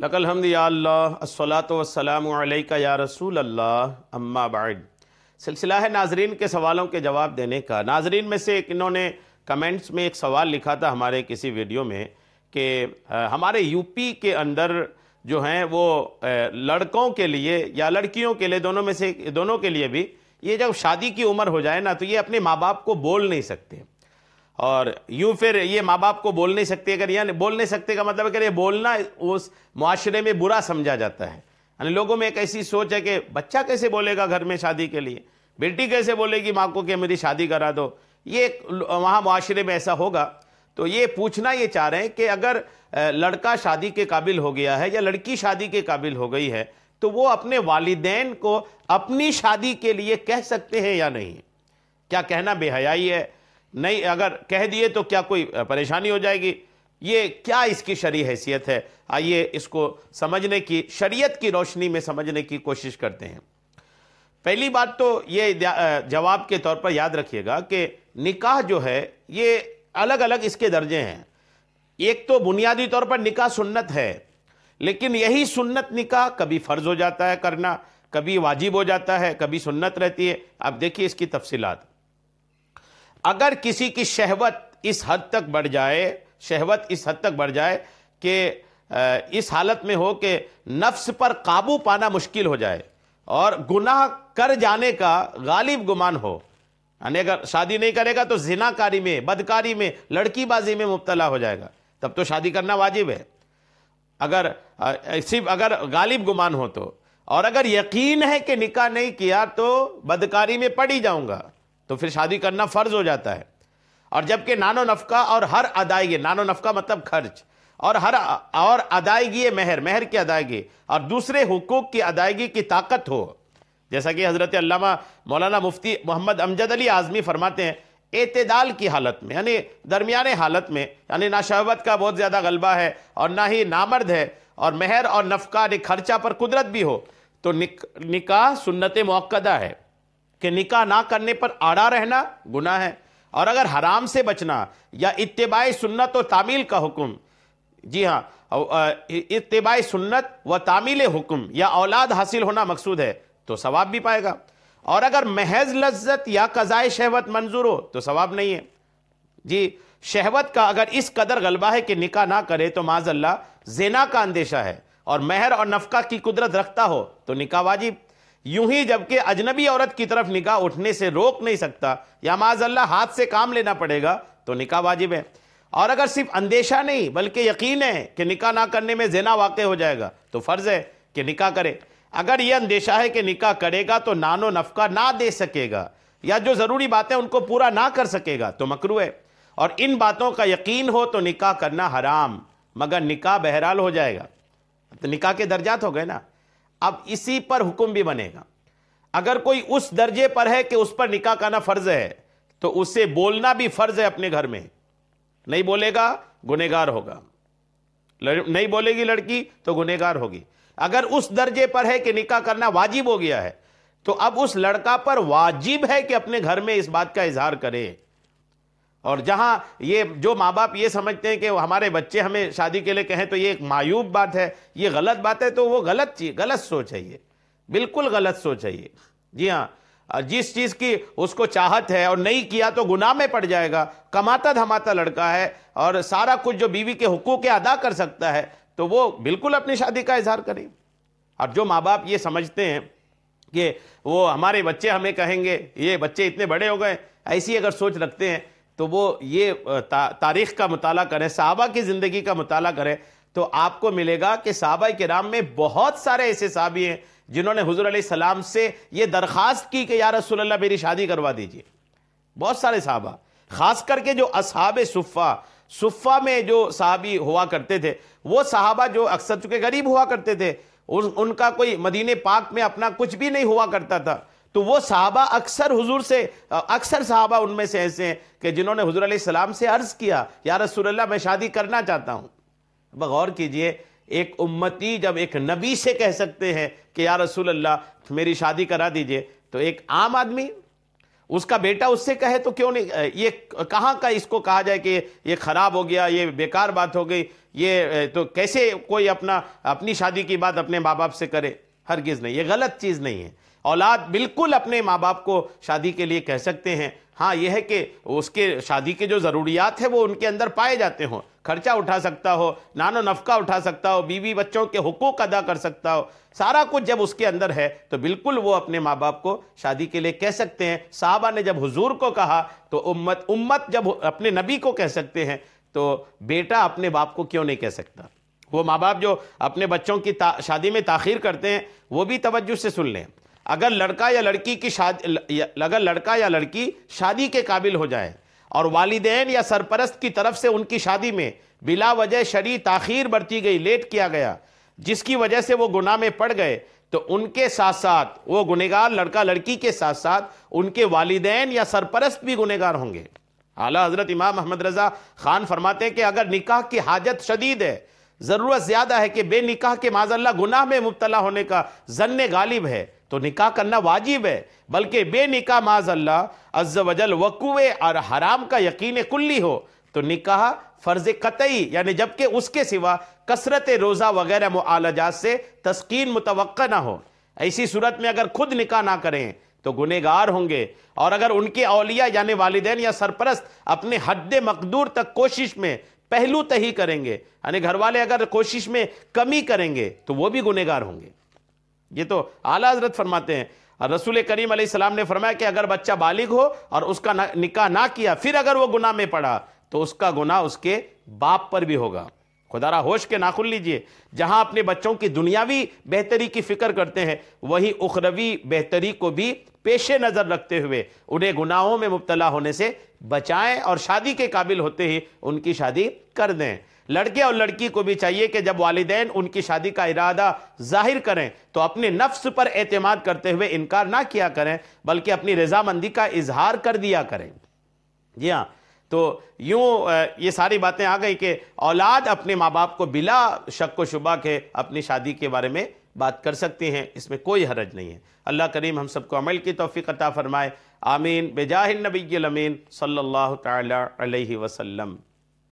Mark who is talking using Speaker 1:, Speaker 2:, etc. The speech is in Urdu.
Speaker 1: لک الحمد یا اللہ الصلاۃ والسلام علیک یا رسول اللہ اما بعد۔ سلسلہ ہے ناظرین کے سوالوں کے جواب دینے کا۔ ناظرین میں سے انہوں نے کمنٹس میں ایک سوال لکھا تھا ہمارے کسی ویڈیو میں کہ ہمارے یو پی کے اندر جو ہیں وہ لڑکوں کے لیے یا لڑکیوں کے لیے دونوں کے لیے بھی یہ جب شادی کی عمر ہو جائے نا تو یہ اپنے ماں باپ کو بول نہیں سکتے، اور یوں پھر یہ ماں باپ کو بول نہیں سکتے۔ اگر یعنی بول نہیں سکتے کا مطلب ہے کہ یہ بولنا اس معاشرے میں برا سمجھا جاتا ہے، یعنی لوگوں میں ایک ایسی سوچ ہے کہ بچہ کیسے بولے گا گھر میں شادی کے لیے، بیٹی کیسے بولے گی ماں کو کہ میری شادی کرا دو، یہ وہاں معاشرے میں ایسا ہوگا۔ تو یہ پوچھنا یہ چاہ رہے ہیں کہ اگر لڑکا شادی کے قابل ہو گیا ہے یا لڑکی شادی کے قابل ہو گئی ہے تو وہ اپنے والدین کو اپنی شادی کے لیے کہہ سکتے ہیں یا نہیں؟ کیا کہنا بے حیائی ہے؟ نہیں، اگر کہہ دیے تو کیا کوئی پریشانی ہو جائے گی؟ یہ کیا اس کی شرعی حیثیت ہے؟ آئیے اس کو سمجھنے کی، شریعت کی روشنی میں سمجھنے کی کوشش کرتے ہیں۔ پہلی بات تو یہ جواب کے طور پر یاد رکھیے گا کہ نکاح جو ہے یہ الگ الگ اس کے درجے ہیں۔ ایک تو بنیادی طور پر نکاح سنت ہے، لیکن یہی سنت نکاح کبھی فرض ہو جاتا ہے کرنا، کبھی واجب ہو جاتا ہے، کبھی سنت رہتی ہے۔ اب دیکھیے اس کی تفصیلات۔ اگر کسی کی شہوت اس حد تک بڑھ جائے کہ اس حالت میں ہو کہ نفس پر قابو پانا مشکل ہو جائے اور گناہ کر جانے کا غالب گمان ہو، یعنی اگر شادی نہیں کرے گا تو زناکاری میں، بدکاری میں، لڑکی بازی میں مبتلا ہو جائے گا، تب تو شادی کرنا واجب ہے۔ اگر غالب گمان ہو تو، اور اگر یقین ہے کہ نکاح نہیں کیا تو بدکاری میں پڑ ہی جاؤں گا، تو پھر شادی کرنا فرض ہو جاتا ہے۔ اور جبکہ نان و نفقہ اور ہر ادائیگی، نان و نفقہ مطلب خرچ، اور ادائیگی مہر کی ادائیگی اور دوسرے حقوق کی ادائیگی کی طاقت ہو، جیسا کہ حضرت علامہ مولانا مفتی محمد امجد علی اعظمی فرماتے ہیں، اعتدال کی حالت میں، یعنی درمیانے حالت میں، یعنی نہ شہوت کا بہت زیادہ غلبہ ہے اور نہ ہی نامرد ہے، اور مہر اور نفقہ خرچہ پر قدرت بھی ہو، تو نکاح سنت موقدہ ہے کہ نکاح نہ کرنے پر آڑا رہنا گناہ ہے۔ اور اگر حرام سے بچنا یا اتباع سنت و تعمیل کا حکم، جی ہاں، اتباع سنت و تعمیل حکم یا اولاد حاصل ہونا مقصود ہے تو ثواب بھی پائے گا، اور اگر محض لذت یا قضاء شہوت منظور ہو تو ثواب نہیں ہے۔ جی، شہوت کا اگر اس قدر غلبہ ہے کہ نکاح نہ کرے تو معاذ اللہ زنا کا اندیشہ ہے، اور مہر اور نفقہ کی قدرت رکھتا ہو تو نکاح واجب۔ یوں ہی جبکہ اجنبی عورت کی طرف نگاہ اٹھنے سے روک نہیں سکتا یا معاذ اللہ ہاتھ سے کام لینا پڑے گا تو نکاح واجب ہے۔ اور اگر صرف اندیشہ نہیں بلکہ یقین ہے کہ نکاح نہ کرنے میں زنا واقع ہو جائے گا تو فرض ہے کہ نکاح کرے۔ اگر یہ اندیشہ ہے کہ نکاح کرے گا تو نان و نفقہ نہ دے سکے گا یا جو ضروری باتیں ان کو پورا نہ کر سکے گا تو مکروہ ہے، اور ان باتوں کا یقین ہو تو نکاح کرنا حرام، مگر نکاح بہرحال ہو جائے گا۔ تو نکاح کے درجات ہو گئے نا، اب اسی پر حکم بھی بنے گا۔ اگر کوئی اس درجے پر ہے کہ اس پر نکاح کرنا فرض ہے تو اسے بولنا بھی فرض ہے اپنے گھر میں، نہیں بولے گا گنہگار ہوگا، نہیں بولے گی لڑکی تو گنہگار ہوگی۔ اگر اس درجے پر ہے کہ نکاح کرنا واجب ہو گیا ہے تو اب اس لڑکا پر واجب ہے کہ اپنے گھر میں اس بات کا اظہار کرے۔ اور جہاں یہ جو ماں باپ یہ سمجھتے ہیں کہ ہمارے بچے ہمیں شادی کے لیے کہیں تو یہ ایک معیوب بات ہے، یہ غلط بات ہے، تو وہ غلط سوچ ہے، یہ بالکل غلط سوچ ہے یہ۔ جی ہاں، جس چیز کی اس کو چاہت ہے اور نہیں کیا تو گناہ میں پڑ جائے گا، کماتا دھماتا لڑکا ہے اور سارا کچھ جو بیوی کے حقوق ادا کر سکتا ہے تو وہ بالکل اپنی شادی کا اظہار کرے۔ اور جو ماں باپ یہ سمجھتے ہیں کہ وہ ہمارے بچے ہمیں کہیں گے، یہ بچے اتنے بڑے ہو گئے، ایسی اگر سوچ رکھتے ہیں تو وہ یہ تاریخ کا مطالعہ کریں، صحابہ کی زندگی کا مطالعہ کریں تو آپ کو ملے گا کہ صحابہ کرام میں بہت سارے ایسے صحابی ہیں جنہوں نے حضور علیہ السلام سے یہ درخواست کی کہ یا رسول اللہ میری شادی کروا دیجئے۔ بہت سارے صحابہ، خاص کر کے جو اصحاب صفہ میں جو صحابی ہوا کرتے تھے، وہ صحابہ جو اکثر چونکہ غریب ہوا کرتے تھے، ان کا کوئی مدینہ پاک میں اپنا کچھ بھی نہیں ہوا کرتا تھا، تو وہ صحابہ اکثر صحابہ ان میں سے ایسے ہیں کہ جنہوں نے حضور علیہ السلام سے عرض کیا یا رسول اللہ میں شادی کرنا چاہتا ہوں۔ غور کیجئے، ایک امتی جب ایک نبی سے کہہ سکتے ہیں کہ یا رسول اللہ میری شادی کرا دیجئے، تو ایک عام آدمی، اس کا بیٹا اس سے کہے تو کیوں نہیں؟ یہ کہاں کا اس کو کہا جائے کہ یہ خراب ہو گیا، یہ بیکار بات ہو گئی، یہ تو کیسے کوئی اپنی شادی کی بات اپنے ماں باپ سے کرے؟ ہرگز نہیں، یہ غلط چیز نہیں ہے۔ اولاد بالکل اپنے ماں باپ کو شادی کے لیے کہہ سکتے ہیں، ہاں یہ ہے کہ اس کے شادی کے جو ضروریات ہیں وہ ان کے اندر پائے جاتے ہوں، خرچہ اٹھا سکتا ہو، نان و نفقہ اٹھا سکتا ہو، بیوی بچوں کے حقوق ادا کر سکتا ہو، سارا کچھ جب اس کے اندر ہے تو بالکل وہ اپنے ماں باپ کو شادی کے لیے کہہ سکتے ہیں۔ صحابہ نے جب حضور کو کہا تو امت جب اپنے نبی کو کہہ سکتے ہیں تو بیٹا اپنے باپ کو کیوں نہیں کہہ سکتا؟ وہ ماں باپ جو اپنے بچوں کی شادی میں تاخیر کرتے ہیں وہ بھی توجہ سے سن لیں۔ اگر لڑکا یا لڑکی شادی کے قابل ہو جائے اور والدین یا سرپرست کی طرف سے ان کی شادی میں بلا وجہ شرعی تاخیر برتی گئی، لیٹ کیا گیا، جس کی وجہ سے وہ گناہ میں پڑ گئے، تو ان کے ساتھ ساتھ وہ گنہگار لڑکا لڑکی کے ساتھ ساتھ ان کے والدین یا سرپرست بھی گنہگار ہوں گے۔ اعلیٰ حضرت امام محمد رضا خان فرماتے ہیں کہ اگر نکاح کی حاجت شدید ہے، ضرورت زیادہ ہے کہ بے نکاح کے معاذ اللہ گناہ میں مبتلا ہونے کا ظن غالب ہے، تو نکاح کرنا واجب ہے، بلکہ بے نکاح معاذ اللہ عز و جل وقوع اور حرام کا یقین کلی ہو تو نکاح فرض قطعی، یعنی جبکہ اس کے سوا کثرت روزہ وغیرہ معالجات سے تسکین متوقع نہ ہو، ایسی صورت میں اگر خود نکاح نہ کریں تو گنہگار ہوں گے۔ اور اگر ان کے اولیاء یعنی والدین یا سرپرست اپنے حد مقدور تک کوشش میں پہلو تہی کریں گے، یعنی گھر والے اگر کوشش میں کمی کریں گے تو وہ بھی گنہگار ہوں گے۔ یہ تو اعلیٰ حضرت فرماتے ہیں۔ اور رسول کریم علیہ السلام نے فرمایا کہ اگر بچہ بالغ ہو اور اس کا نکاح نہ کیا پھر اگر وہ گناہ میں پڑا تو اس کا گناہ اس کے باپ پر بھی ہوگا۔ خدا را ہوش کے ناخن لیجئے، جہاں اپنے بچوں کی دنیاوی بہتری کی فکر کرتے ہیں وہی اخروی بہتری کو بھی پیش نظر رکھتے ہوئے انہیں گناہوں میں مبتلا ہونے سے بچائیں اور شادی کے قابل ہوتے ہی ان کی شادی کر دیں۔ لڑکے اور لڑکی کو بھی چاہیے کہ جب والدین ان کی شادی کا ارادہ ظاہر کریں تو اپنے نفس پر اعتماد کرتے ہوئے انکار نہ کیا کریں، بلکہ اپنی رضامندی کا اظہار کر دیا کریں۔ جی ہاں، تو یوں یہ ساری باتیں آ گئی کہ اولاد اپنے ماں باپ کو بلا شک و شبہ کے اپنی شادی کے بارے میں بات کر سکتی ہیں، اس میں کوئی حرج نہیں ہے۔ اللہ کریم ہم سب کو عمل کی توفیق عطا فرمائے، آمین، بجاہ النبی الامین صلی اللہ تعالی علیہ وسلم۔